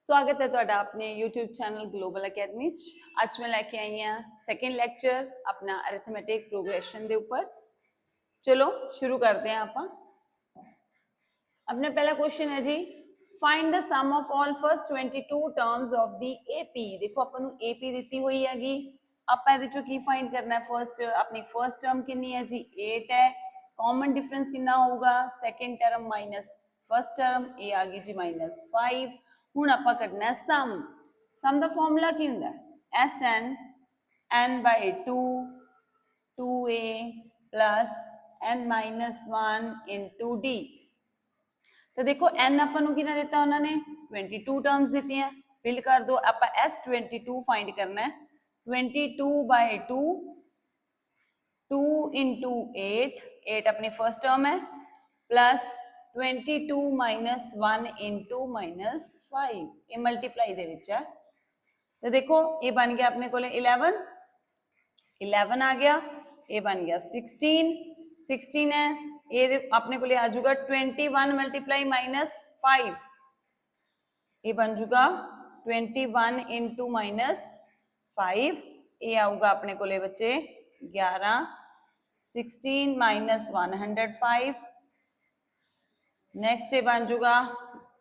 स्वागत है तुहाडा अपने यूट्यूब चैनल ग्लोबल अकेडमी अज मैं लैके आई हाँ सैकेंड लैक्चर अपना अरिथमैटिक प्रोग्रेशन के उपर। चलो शुरू करते हैं आप। अपना पहला क्वेश्चन है जी, find the sum of all first 22 terms of the AP. देखो अपन एपी दी हुई हैगी, आप की फाइंड करना है। फर्स्ट अपनी फर्स्ट टर्म कितनी है जी 8 है। कॉमन डिफरेंस कितना होगा, second term minus first term, ए आ गई जी -5। ਹੁਣ ਆਪਾਂ ਕੱਢਣਾ ਹੈ ਸਮ ਦਾ ਫਾਰਮੂਲਾ ਕੀ ਹੁੰਦਾ ਹੈ Sn n/2 2a plus n-1 into d। तो देखो n अपन ਨੂੰ ਕਿੰਨਾ ਦਿੱਤਾ ਉਹਨਾਂ ਨੇ 22 ਟਰਮਸ ਦਿੱਤੀਆਂ, ਫਿਲ ਕਰ ਦੋ। ਆਪਾਂ S22 फाइंड करना है 22/2 2 into 8 8 अपनी फर्स्ट टर्म है प्लस 22 माइनस 1 इंटू माइनस 5 ये मल्टीप्लाई दे विच है। तो देखो ये बन गया अपने को 11 11 आ गया, ये बन गया 16 16 है। ये अपने को आ जाऊगा 21 मल्टीप्लाई माइनस 5, ये बन जाऊगा 21 इंटू माइनस 5, ये आऊगा अपने को बच्चे 11 16 माइनस 105। नेक्स्ट बन जाऊगा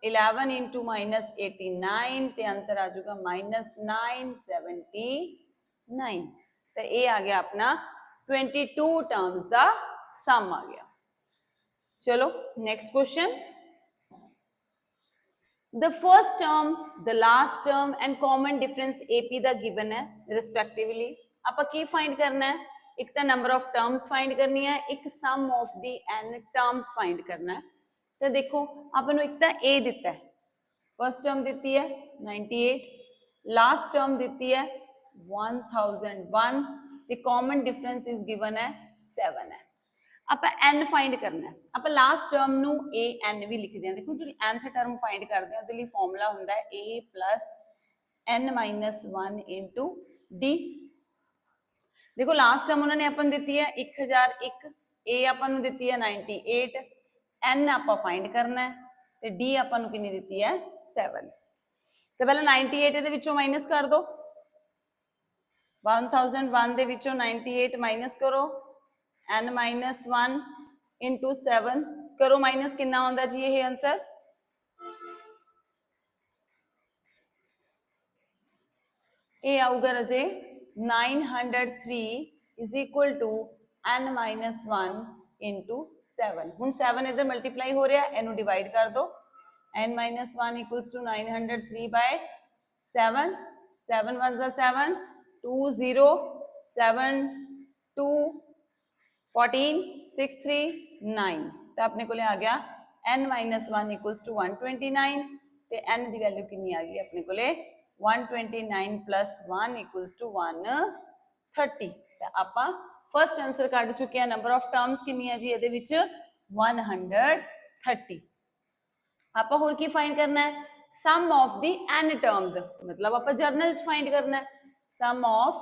11 इंटू माइनस 89, तो आंसर आ जाऊगा -979। तो ये आ गया अपना 22 टर्म्स का सम आ गया। चलो next question, the first term the last term and common difference AP का गिवन है रिस्पैक्टिवली। आप की फाइंड करना है, एक तो नंबर ऑफ टर्म्स फाइंड करनी है, एक sum of the n terms find करना है। तो देखो अपन एक तो ए दिता है, फर्स्ट टर्म दी है 98, लास्ट टर्म दी है 1001, the common difference is given है 7 है। आप n फाइंड करना है, आप लास्ट टर्म नू a n भी लिख दें। देखो जी nth टर्म फाइंड करते हैं उसके फॉर्मूला होंगे a plus n-1 into d। देखो लास्ट टर्म उन्होंने अपन दी है 1001, a अपन दी है 98, n आप फाइंड करना है, तो d अपन कितनी दी है 7। तो पहले 98 दे विचों माइनस कर दो, 1001 दे विचों 98 माइनस करो, n-1 इंटू 7 करो माइनस, कितना होंदा जी ये आंसर ये आऊगा रजे 903 is equal to n-1 into 7। हुण 7 इधर मल्टीप्लाई हो रहा है, इनू डिवाइड कर दो, n-1 इक्वल्स टू 903/7 7 1 7 2 0 7 2 14 6 3 9। तो अपने को आ गया n-1 इक्वल्स टू 129, तो n की वैल्यू कितनी आ गई अपने को 129 प्लस 1 इक्वल्स टू 130। तो आप फर्स्ट आंसर कढ़ चुके हैं। नंबर ऑफ टर्म्स कितनी है जी ये 130। आप होर की फाइंड करना है, सम ऑफ द n टर्म्स, मतलब आप जर्नल फाइंड करना है, सम ऑफ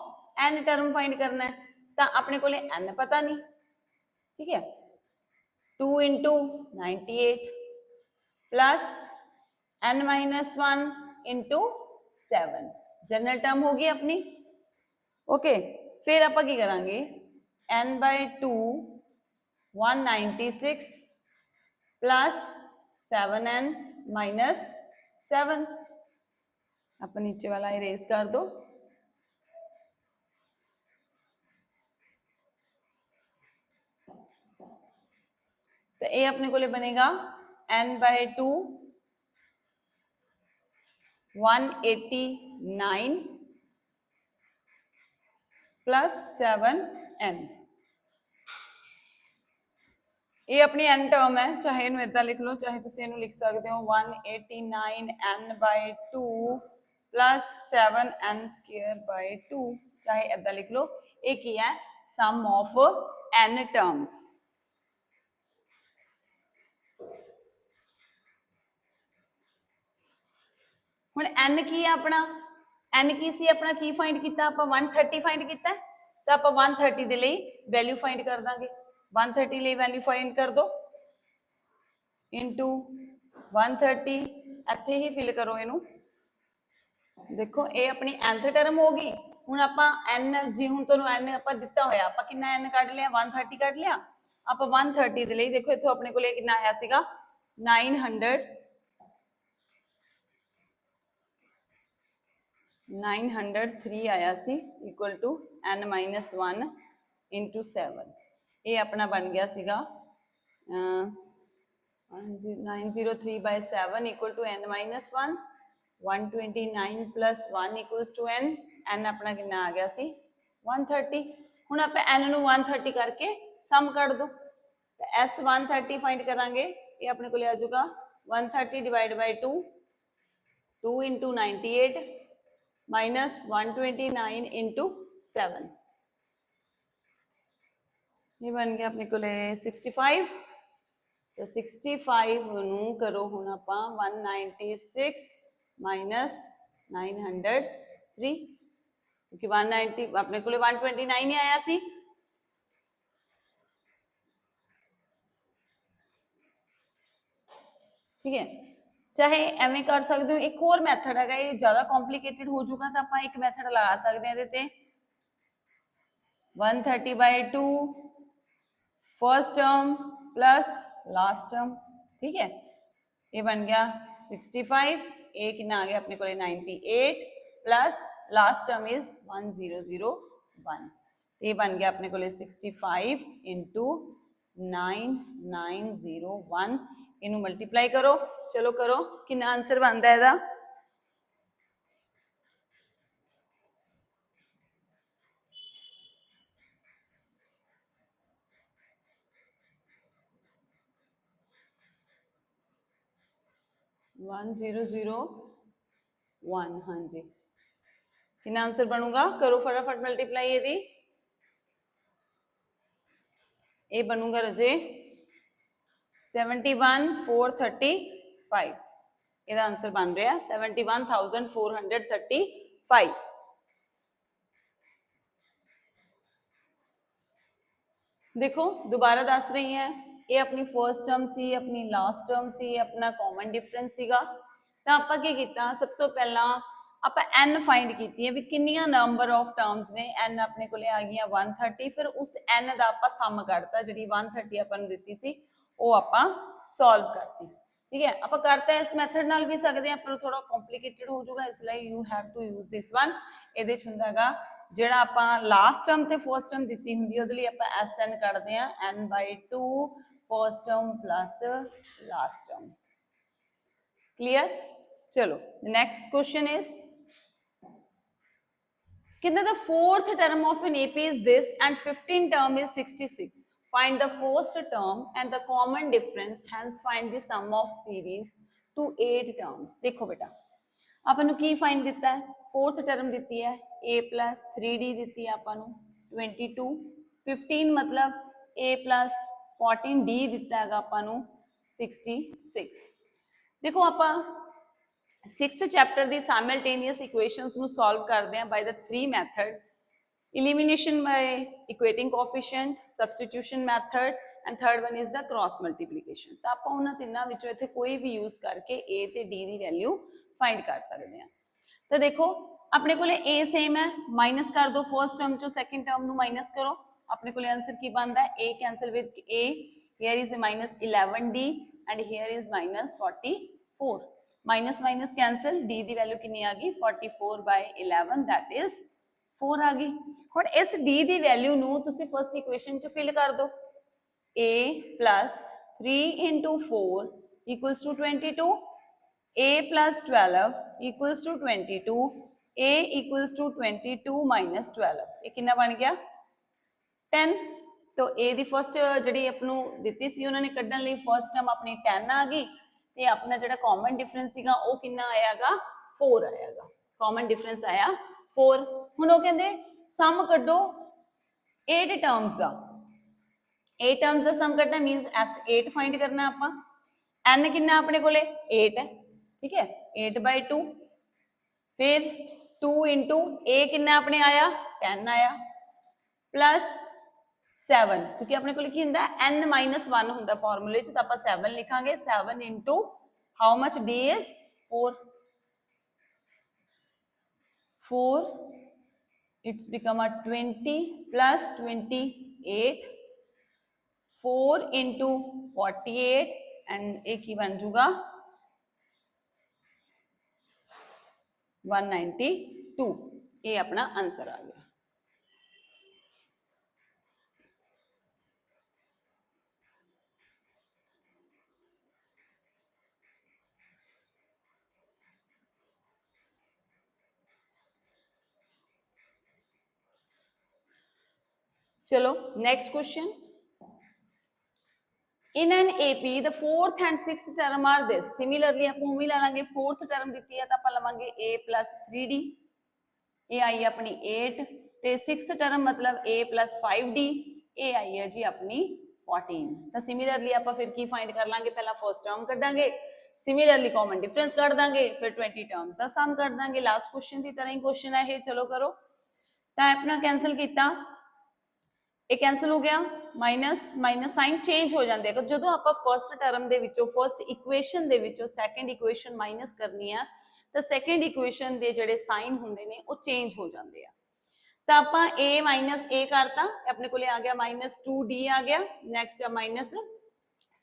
n टर्म फाइंड करना है। तो अपने को n पता नहीं, ठीक है, 2 into 98 plus n-1 into 7 general term होगी अपनी। ओके, फिर आप की करांगे n/2 196 प्लस 7n माइनस 7। आप नीचे वाला इरेज कर दो, तो ये अपने को बनेगा n/2 189 प्लस 7n। ये अपनी n टर्म है, चाहे इनू इदा लिख लो, चाहे तुम इनू लिख सकते हो 189 n/2 प्लस 7n²/2, चाहे इदा लिख लो। ये की है सम ऑफ n टर्म्स। हुण n की है अपना, n की सी अपना की फाइंड किया, आप 130 फाइंड किया, तो आप 130 के लिए वैल्यू फाइंड कर देंगे। 130 लिए वैल्यू फाइंड कर दो इंटू 130 इत्थे ही फिल करो इनू देखो ये अपनी nth टर्म होगी। हुण आपां n जी हुण तुहानूं n आपां दित्ता होया, आपां किन्ना n कढ लिया 130 कढ लिया। आपां 130 दे लई देखो इत्थों अपने कोले किन्ना आया सीगा 903 आया सी equal to n minus 1 into 7। ये अपना बन गया सीगा 903 by 7 equal to n minus 1 129 plus 1 equals to n n अपना कितना आ गया सी 130। हुण आप n नूं 130 करके सम कर दो तो s 130 फाइंड करांगे। ये अपने को आ जाऊगा 130 divide by 2 2 into 98 minus 129 into 7। ये बन गया अपने को 65। तो 65 नूं करो हुण आपां 196 माइनस 903 क्योंकि 190 अपने को 129 ही आया सी। ठीक है, चाहे एवें कर सकते हो। एक होर मैथड है, ये ज्यादा कॉम्प्लीकेटेड हो जाऊगा तो आप एक मैथड लगा सकते हैं ये 130 by 2 first term plus last term. ठीक है, ये बन गया 65। एक कितना आ गया अपने को 98 प्लस लास्ट टर्म इज 1001। ये बन गया अपने को 65 इंटू 9901। इनू मल्टीप्लाई करो, चलो करो कितना आंसर बनता है ਇਹਦਾ 1001। हाँ जी, कितना आंसर बनूगा करो फटाफट मल्टीप्लाई यदि ये बनूगा रजे 71,435। ਇਹਦਾ आंसर बन रहा 71,435। देखो दोबारा दस रही है, ये अपनी फर्स्ट टर्म सी, अपनी लास्ट टर्म सी, अपना कॉमन डिफरेंस सीगा। तो आपां की कीता, सब तो पहला आपां n फाइंड कीती है भी किन्नियां नंबर ऑफ टर्म्स ने। n अपने को आ गई 130, फिर उस n का आपां सम कढता, जिहड़ी 130 आपां नूं दित्ती सी वो आपां सॉल्व करती। ठीक है, आप करते हैं इस मैथड नाल भी सकते हैं, पर थोड़ा कॉम्प्लीकेटेड हो जाएगा, इसलिए you have to use this one. ਇਹਦੇ ਚ ਹੁੰਦਾ ਹੈਗਾ ਜਿਹੜਾ ਆਪਾਂ ਲਾਸਟ ਟਰਮ ਤੇ ਫਰਸਟ ਟਰਮ ਦਿੱਤੀ ਹੁੰਦੀ ਹੈ ਉਹਦੇ ਲਈ ਆਪਾਂ SN ਕੱਢਦੇ ਆ n/2 first term plus last term. Clear? चलो नेक्स्ट क्वेश्चन इज कितना the fourth term of an AP is this and 15 term is 66. Find the first term and the common difference, hence find the sum of series to 8 terms। देखो बेटा आपन की find दिता है, fourth term दी है a plus 3d दी है आपन 22, 15 मतलब a प्लस 14d दिता है आपन 66। देखो आप 6th चैप्टर दी साइमल्टेनियस इक्वेशंस नु सॉल्व करते हैं by the 3 method, elimination by equating coefficient, substitution method and third one is the cross multiplication। तो आप उन्हां तिन्नां विचों इत्थे कोई भी यूज करके a ते d दी वैल्यू फाइंड कर सकते हैं। तो देखो अपने को a सेम है, माइनस कर दो फर्स्ट टर्म चो सेकंड टर्म नु माइनस करो, अपने को आंसर की बनता है a cancel with a, here is minus 11d and here is minus 44, minus minus cancel, d the value कितनी आ गई 44/11 दैट इज 4 आ गई। हुण इस d दी वैल्यू नू तुसी फर्स्ट इक्वेशन च फिल कर दो, a plus 3 into 4 equals to 22, a plus 12 equals to 22, a equals to 22 minus 12, ये कितना बन गया 10। तो a दी फर्स्ट जिहड़ी अपनू दित्ती सी उन्होंने कढण लई फर्स्ट टर्म अपनी 10 आ गई ते अपना जिहड़ा कॉमन डिफरेंस सीगा वो कितना आएगा 4 आएगा, कॉमन डिफरेंस आया 4। हुण वो कहंदे सम कड्डो 8 टर्म्स दा, 8 टर्म्स दा सम कड्डना मींस S8 फाइंड करना आपां। n कितना अपने कोले 8 है, ठीक है 8/2, फिर 2 इंटू a कितना अपने आया 10 आया प्लस 7, क्योंकि अपने को की होंगे n-1 होंगे फॉर्मूले तो आप 7 लिखांगे, 7 into how much d is 4। 4, it's become a 20 plus 28, 4 into 48 and एक ही बन जूगा 192। ये अपना आंसर आ गया। चलो next question. In an AP, the fourth and sixth term are this. Similarly, आप उम्मीद लाएंगे fourth term दी है तो आप लाएंगे a plus 3d, ये आई अपनी 8 ते sixth term मतलब a plus 5d, ये आई है जी अपनी 14। तो सिमिलरली आप फिर की फाइंड कर लांगे, पहला फर्स्ट टर्म कर देंगे, सिमिलरली कॉमन डिफरेंस कर देंगे, फिर 20 टर्म्स का सम कर देंगे। लास्ट क्वेश्चन की तरह ही क्वेश्चन है ये, चलो करो। तो अपना कैंसिल किया, ਇਹ ਕੈਂਸਲ ਹੋ ਗਿਆ, ਮਾਈਨਸ ਮਾਈਨਸ ਸਾਈਨ ਚੇਂਜ ਹੋ ਜਾਂਦੇ ਆ। ਜਦੋਂ ਆਪਾਂ ਫਰਸਟ ਟਰਮ ਦੇ ਵਿੱਚੋਂ ਫਰਸਟ ਇਕੁਏਸ਼ਨ ਦੇ ਵਿੱਚੋਂ ਸੈਕੰਡ ਇਕੁਏਸ਼ਨ ਮਾਈਨਸ ਕਰਨੀ ਆ ਤਾਂ ਸੈਕੰਡ ਇਕੁਏਸ਼ਨ ਦੇ ਜਿਹੜੇ ਸਾਈਨ ਹੁੰਦੇ ਨੇ ਉਹ ਚੇਂਜ ਹੋ ਜਾਂਦੇ ਆ। ਤਾਂ ਆਪਾਂ a ਮਾਈਨਸ a ਕਰਤਾ, ਆਪਣੇ ਕੋਲੇ ਆ ਗਿਆ ਮਾਈਨਸ 2d ਆ ਗਿਆ, ਨੈਕਸਟ ਆ ਮਾਈਨਸ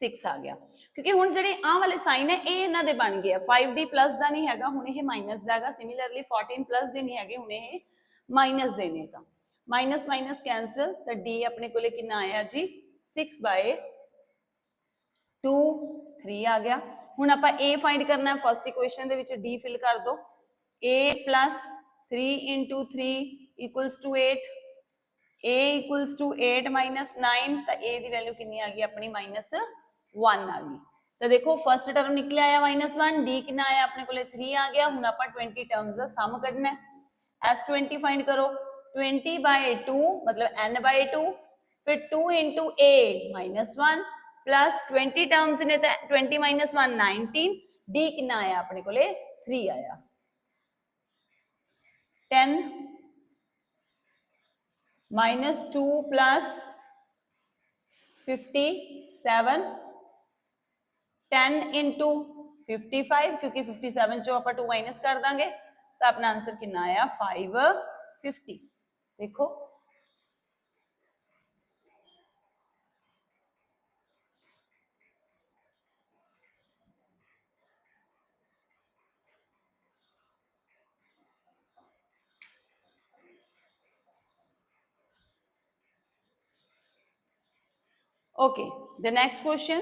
6 ਆ ਗਿਆ। ਕਿਉਂਕਿ ਹੁਣ ਜਿਹੜੇ ਆਹ ਵਾਲੇ ਸਾਈਨ ਹੈ ਇਹ ਇਹਨਾਂ ਦੇ ਬਣ ਗਏ ਆ, 5d ਪਲੱਸ ਦਾ ਨਹੀਂ ਹੈਗਾ, ਹੁਣ ਇਹ ਮਾਈਨਸ ਦਾ ਹੈਗਾ। ਸਿਮਿਲਰਲੀ 14 ਪਲੱਸ ਦੇ ਨਹੀਂ ਹੈਗੇ, ਹੁਣ ਇਹ ਮਾਈਨਸ ਦੇ ਨੇ। ਤਾਂ माइनस माइनस कैंसल, तो d अपने को कितना आया जी 6/2, 3 आ गया। हुण आपां a फाइंड करना है, फर्स्ट इक्वेशन दे विच d फिल कर दो, a plus 3 into 3 equals to 8, a equals to 8 minus 9, तो a की वैल्यू कितनी आ गई अपनी माइनस 1 आ गई। तो देखो फर्स्ट टर्म निकले आया -1, d कितना आया अपने को 3 आ गया। हुण आपां 20 टर्म्स का सम कढना है, s20 फाइंड करो, 20/2 मतलब n by 2, फिर 2 into a -1 प्लस 20 टर्म्स ने तो 20 माइनस 1 19, d कितना आया अपने को 3 आया। 10 माइनस 2 प्लस 57, 10 इंटू 55, क्योंकि 57 चो आप 2 माइनस कर देंगे तो अपना आंसर कितना आया 550। देखो okay, the next question.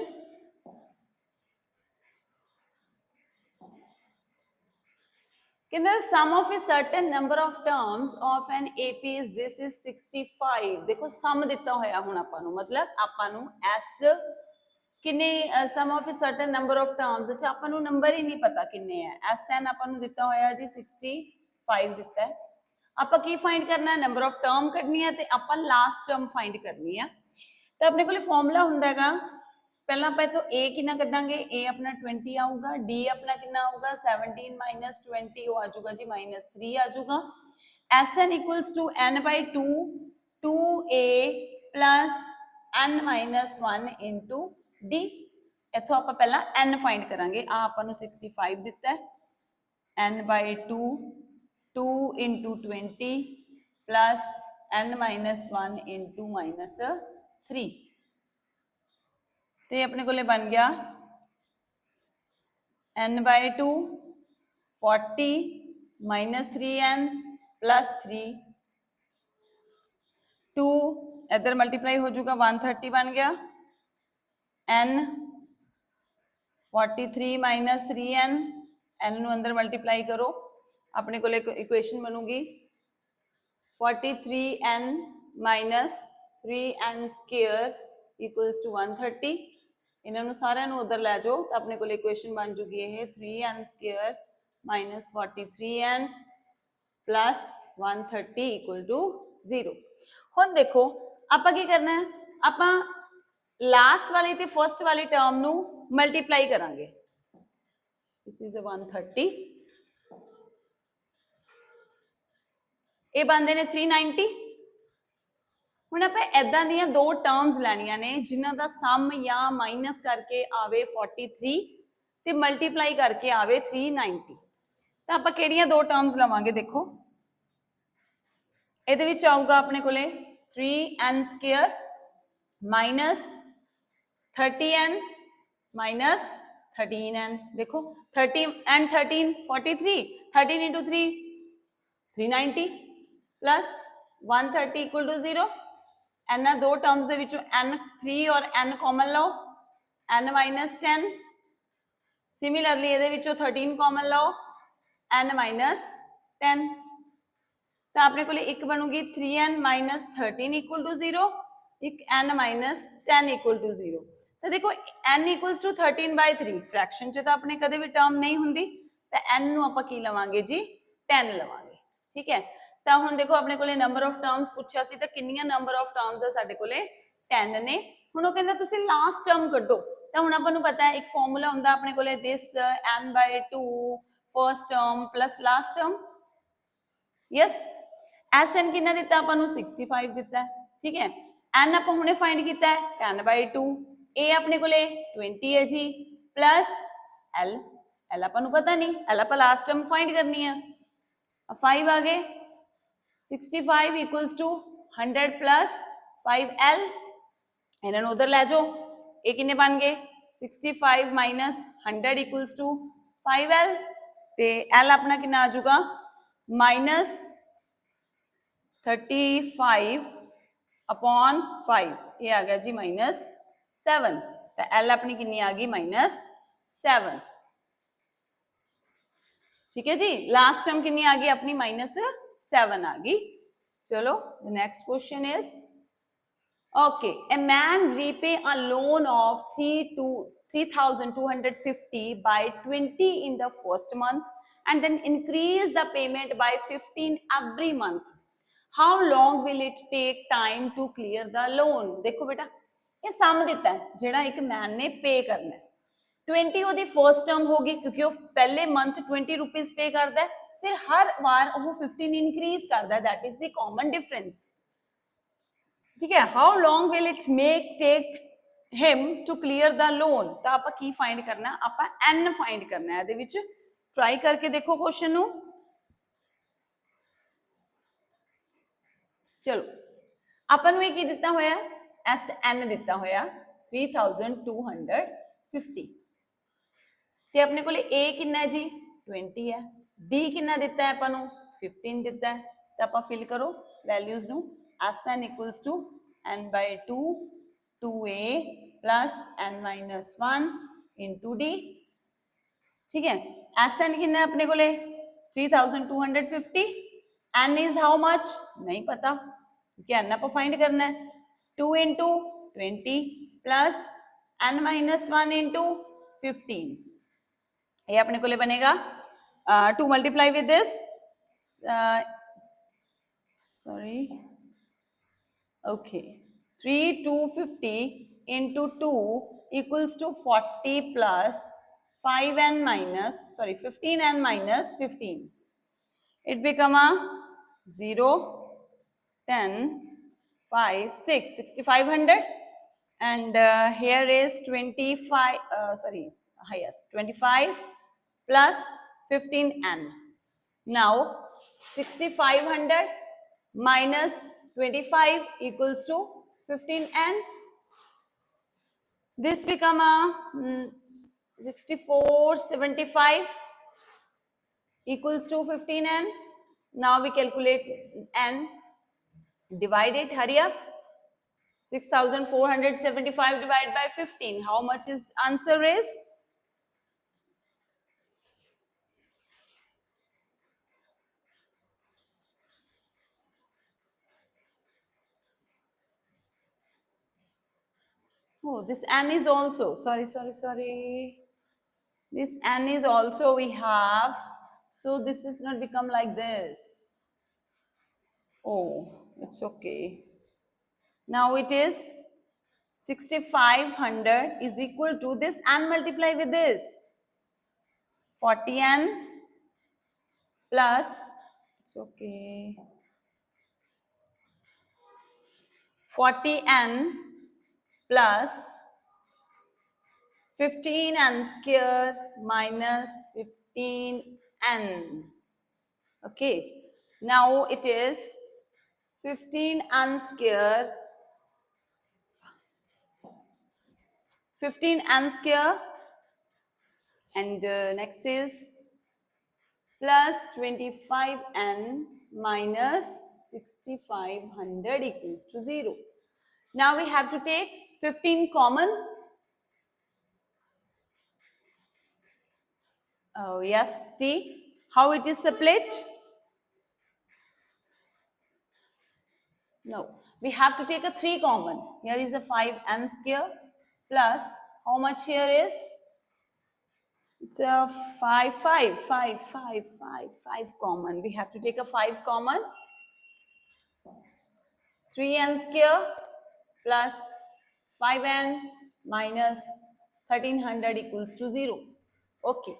the sum of a certain number of terms of an AP is this is 65। देखो सम दिता होया हुण आपां नूं, मतलब आपां नूं s किन्ने sum of a certain number of terms, अच्छा आपां नूं नंबर ही नहीं पता किन्ने है, sn आपां नूं दिता होया जी 65 दिता है। आपां की फाइंड करना है, नंबर ऑफ टर्म कढनी है ते आपां लास्ट टर्म फाइंड करनी है। तो अपने कोल फॉर्मूला हुंदा हैगा, पहला आप तो a कितना कढांगे, a अपना 20 आऊगा, d अपना कितना आऊगा 17 माइनस 20 वो आ जाऊगा जी -3 आ जाऊगा। sn equals to n by 2 2a plus n minus 1 into d। इथों आप पहला n फाइंड करांगे, आ आपां नूं 65 दिता है, n by 2 2 into 20 plus n minus 1 into -3, तो अपने को बन गया n by 2 40 minus 3n plus 3, 2 इधर मल्टीप्लाई हो जाएगा 130 बन गया, n 43 माइनस 3n, n नू अंदर मल्टीप्लाई करो, अपने को इक्वेशन बनूगी 43n minus 3n square equals to 130। इन्होंने सारे उधर लै जाओ तो अपने को इक्वेशन बन जूगी ये 3n square minus 43n plus 130 equal to 0। हुण देखो आपां की करना है, आपां लास्ट वाली ते फर्स्ट वाली टर्म नू मल्टीप्लाई करांगे, दिस इज 130, ये बनते ने 390। ਹੁਣ ਆਪਾਂ ਇਦਾਂ ਦੀਆਂ ਦੋ ਟਰਮਸ ਲੈਣੀਆਂ ਨੇ ਜਿਨ੍ਹਾਂ ਦਾ ਸਮ ਜਾਂ ਮਾਈਨਸ ਕਰਕੇ ਆਵੇ 43 ਤੇ ਮਲਟੀਪਲਾਈ ਕਰਕੇ ਆਵੇ 390। ਤਾਂ ਆਪਾਂ ਕਿਹੜੀਆਂ ਦੋ ਟਰਮਸ ਲਵਾਂਗੇ, ਦੇਖੋ ਇਹਦੇ ਵਿੱਚ ਆਊਗਾ ਆਪਣੇ ਕੋਲੇ 3n square minus 30n minus 13n। देखो 30 and 13 43, 13 into 3 390 plus 130 equal to 0। एना दो टर्म्स दे विचों n 3 और n कॉमन लो, n माइनस 10। सिमिलरली ਇਹਦੇ ਵਿੱਚੋਂ 13 कॉमन लो, n माइनस 10। तो अपने को एक बनूगी 3n माइनस 13 इक्वल टू 0, एक n माइनस 10 इक्वल टू 0। तो देखो n इक्वल्स टू 13/3 फ्रैक्शन च तो अपने कदे भी टर्म नहीं होंगी, तो n नु आपां की लवांगे जी 10 लवांगे। ठीक है, तो हुण देखो अपने कोले नंबर ऑफ टर्म्स पूछा सी, तो कितनियां नंबर ऑफ टर्म्स है साडे कोले 10 ने। हुण ओह कहंदा तुसीं लास्ट टर्म कड्डो, तो हुण आपां नूं पता है एक फॉर्मूला हुंदा अपने कोले this n/2 first term plus last term. Yes, SN कितना दिता आपां नूं 65 दिता है। ठीक है, n आप हुणे फाइंड किया है 10/2, ए अपने को 20 है जी, प्लस L, L आपां नूं पता नहीं, L आपां लास्ट टर्म फाइंड करनी है। 5 आ गए, 65 इक्वल्स टू 100 प्लस 5L। इन्हां नूं उधर लै जाओ, ये किन्ने बन गए 65 माइनस 100 इक्वल्स टू 5L, ते L अपना कितना आ जाऊगा माइनस 35 अपॉन 5, ये आ गया जी माइनस 7। तो L अपनी कितनी आ गई माइनस 7। ठीक है जी, लास्ट टर्म कितनी आ गई अपनी माइनस 7 आ गई। चलो next question is okay, a man repay a loan of 3,250 by 20 in the first month and then increase the payment by 15 every month. How long will it take time to clear the loan? देखो बेटा ये सम दिता है जेड़ा एक man ने पे करना है। 20 ओदी फर्स्ट टर्म होगी क्योंकि वो पहले मंथ 20 रुपीज पे करता है, फिर हर बार वो 15 इंक्रीज करता है, that is the common difference. ठीक है, how long will it make take him to clear the loan, तो आप की फाइंड करना है, आप n फाइंड करना है। ਇਹਦੇ ਵਿੱਚ ट्राई करके देखो क्वेश्चन ਨੂੰ। चलो अपन की दिता होया SN दिता होया 3250, ते अपने को A कितना है जी 20 है, D कितना दिता है अपन 15 दिता है, तो आप फिल करो वैल्यूज नु। SN equals to n/2 2A plus n minus 1 into D। ठीक है, SN कितना है अपने को 3250, n इज हाउ मच नहीं पता क्योंकि n आप फाइंड करना है। 2 into 20 plus n minus 1 into 15, ये अपने को बनेगा 2 multiply with this sorry okay 3250 into 2 equals to 40 plus 5n minus 15n minus 15, it become a 0 10 5 6 6500 and here is 25 yes 25 plus 15n. Now 6500 minus 25 equals to 15n. This become a 6475 equals to 15n. Now we calculate n, divide it, hurry up. 6475 divided by 15, how much is answer is? Oh, this n is also sorry, this n is also we have, so this is not become like this. Oh, it's okay. Now it is 6500 is equal to this n multiply with this 40n plus, it's okay, 40n plus 15n square minus 15n. Okay, now it is 15n square, 15n square, and next is plus 25n minus 6500 equals to 0. Now we have to take 15 common. Oh yes, see how it is split? No, we have to take a 3 common. Here is a 5n square plus how much here is? It's a 5 common. We have to take a 5 common. 3n square plus 5n minus 1300 equals to 0. Okay.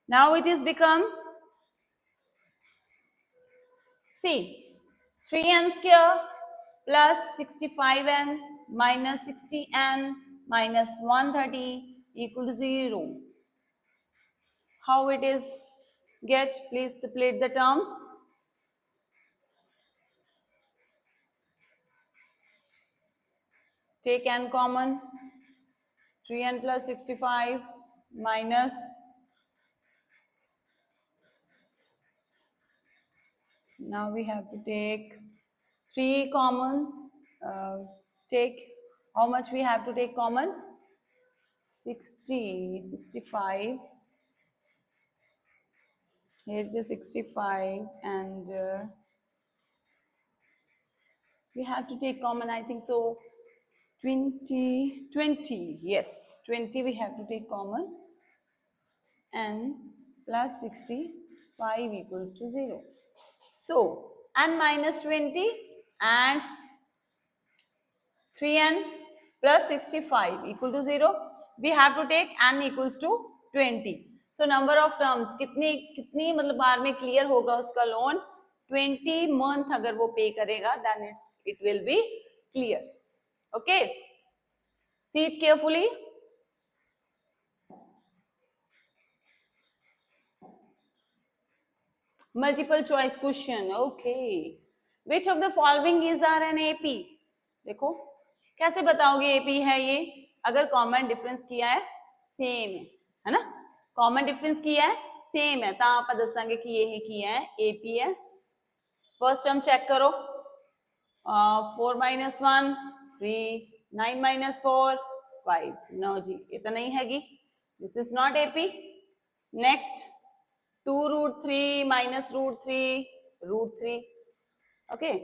Now it is become, see, 3n square plus 65n minus 60n minus 130 equal to 0. How it is get? Please split the terms. Take n common. 3n plus 65 minus, now we have to take 3 common. Take, how much we have to take common? 60, 65. Here it is 65 and we have to take common, I think so, 20, yes, 20 we have to take common, and plus 65 equals to 0. So, n minus 20 and 3n plus 65 equal to 0. We have to take n equals to 20. So, number of terms, कितनी मतलब बार में clear होगा उसका loan? 20 month अगर वो pay करेगा, then it will be clear. Okay? See it carefully. Multiple choice question. Okay. Which of the following is an AP? देखो कैसे बताओगे AP है ये? अगर कॉमन डिफरेंस किया है सेम है ना, कॉमन डिफरेंस किया है सेम है तो आप दसांगे कि ये किया है AP है. फर्स्ट टर्म चेक करो. 4 minus 1 3, 9 minus 4 5. नो जी ये तो नहीं हैगी. This is not AP. Next 2 root 3 minus root 3 root 3. Okay,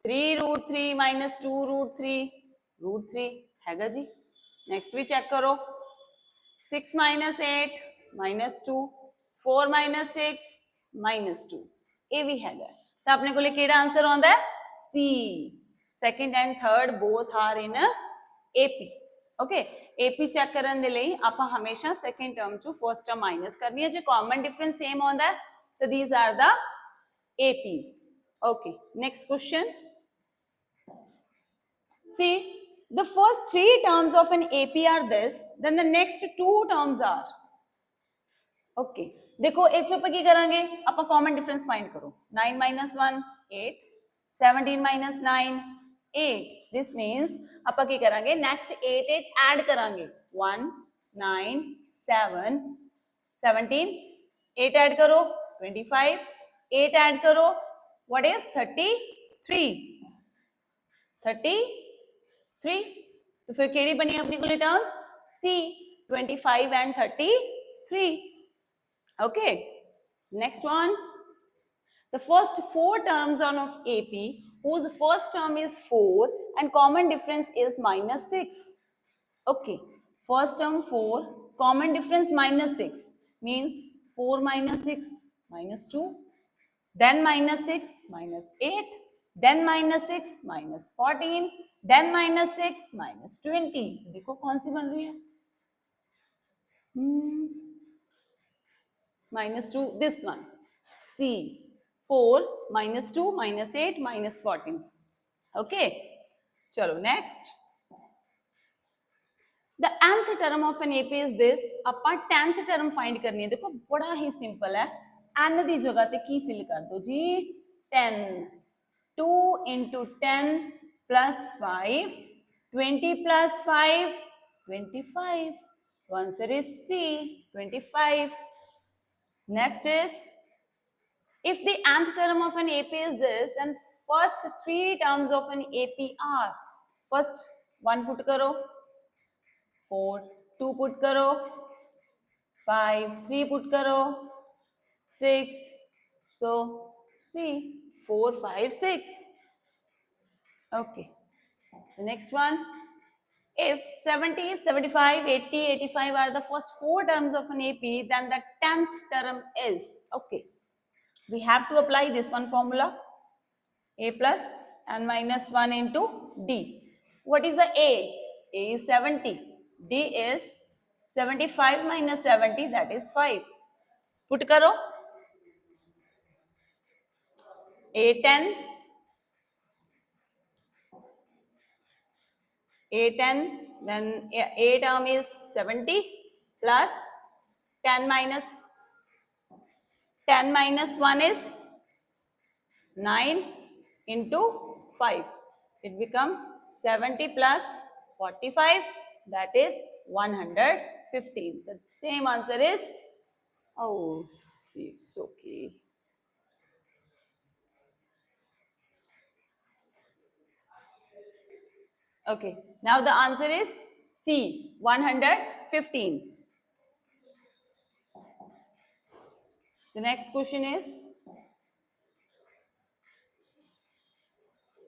3 root 3 minus 2 root 3 root 3 हैगा जी. नेक्स्ट भी चेक करो. 6 minus 8 minus 2 4 minus 6 minus 2 ये भी हैगा. तो अपने को लिए केड़ा आंसर आंदा है? C. Second and third both are in AP. Okay, AP check करन दे लई आपां हमेशा सेकंड टर्म चो फर्स्ट टर्म माइनस करनी है. जो कॉमन डिफरेंस सेम आंदा है तो these are the APs. Okay, next question. See the first 3 terms of an AP are this, then the next 2 terms are. Okay, देखो ए चो की करांगे आपां कॉमन डिफरेंस फाइंड करो. 9 minus 1 8, 17 minus 9 8. This means ਆਪਾਂ ਕੀ ਕਰਾਂਗੇ next 8 ऐड करांगे. 1 9 7 17 8 add करो 25 8 ऐड करो what is 33 तो फिर केड़ी बनी अपनी को terms? C. 25 and 33. Okay, next one. The first 4 terms of AP whose first term is 4 and common difference is minus 6. Okay, first term 4, common difference minus 6 means 4 minus 6 minus 2, then minus 6 minus 8, then minus 6 minus 14, then minus 6 minus 20. देखो कौन सी बन रही है? minus 2, this one. C. 4 minus 2 minus 8 minus 14. Okay, चलो next. The nth term of an AP is this. ਆਪਾਂ 10th term find करनी है. देखो बड़ा ही simple है. n दी जगह ते की fill कर दो जी 10. 2 into 10 plus 5, 20 plus 5, 25. The answer is C, 25. Next is, if the nth term of an AP is this, then first three terms of an AP are, first 1 put karo, 4, 2 put karo, 5, 3 put karo, 6, so C, 4, 5, 6. Okay, the next one, if 70, 75, 80, 85 are the first four terms of an AP, then the 10th term is, okay, we have to apply this one formula, A plus n minus 1 into D. What is the A? A is 70. D is 75 minus 70, that is 5. Put karo. A10. A10, then A term is 70 plus 10 minus 1 is 9 into 5. It becomes 70 plus 45, that is 115. The same answer is, oh, it's okay. Okay, now the answer is C, 115. The next question is,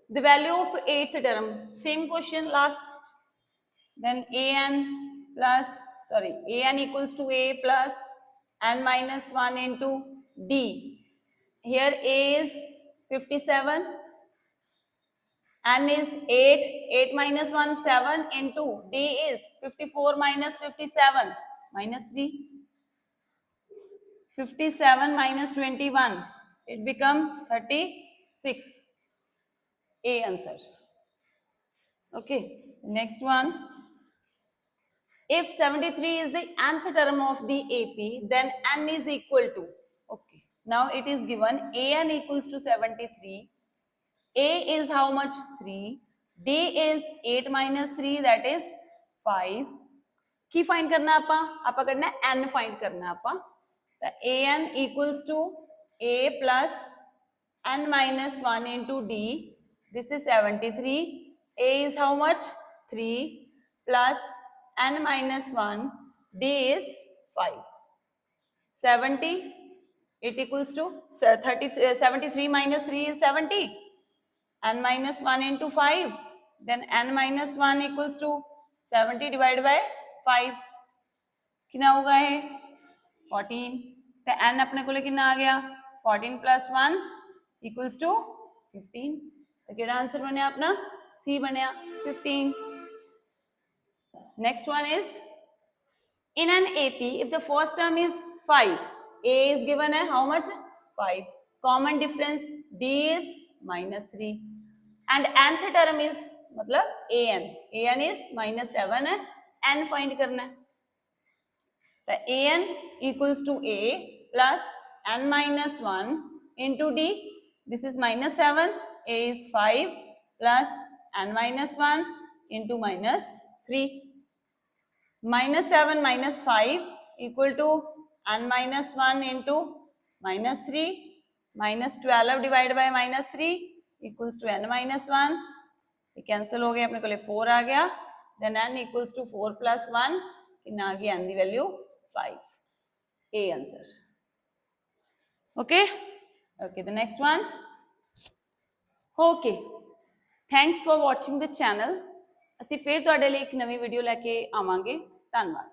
the value of 8th term, same question last, then an equals to A plus n minus 1 into D. Here A is 57, n is 8 minus 1, 7 into D is 54 minus 57, minus 3. 57 minus 21, it becomes 36. A answer. Okay, next one. If 73 is the nth term of the AP, then n is equal to, okay, now it is given an equals to 73. A is how much? 3. D is 8 minus 3, that is 5. की find करना आपा करना n find करना आपा. The an equals to A plus n minus 1 into D. This is 73. A is how much? 3 plus n minus 1. D is 5. 70. It equals to 73 minus 3 is 70. N minus 1 into 5. Then n minus 1 equals to 70 divided by 5. कितना होगा है 14. तो n अपने को कितना आ गया 14 plus 1 equals to 15. तो केड़ा आंसर बनया अपना C बनया 15. Next one is, in an AP, if the first term is 5, A is given है how much? 5. Common difference D is minus 3. And nth term is मतलब an is minus 7 है, n find करना है. The an equals to A plus n minus 1 into D. This is minus 7. A is 5 plus n minus 1 into minus 3. Minus 7 minus 5 equal to n minus 1 into minus 3. Minus 12 divided by minus 3 equals to n minus 1. ये cancel हो गया अपने को 4 आ गया. Then n equals to 4 plus 1. कितना आ गया n the value 5. A answer. Okay. Okay, the next one. Okay. Thanks for watching the channel. ਅਸੀਂ ਫੇਰ ਤੁਹਾਡੇ ਲਈ ਇੱਕ ਨਵੀਂ ਵੀਡੀਓ ਲੈ ਕੇ ਆਵਾਂਗੇ. ਧੰਨਵਾਦ.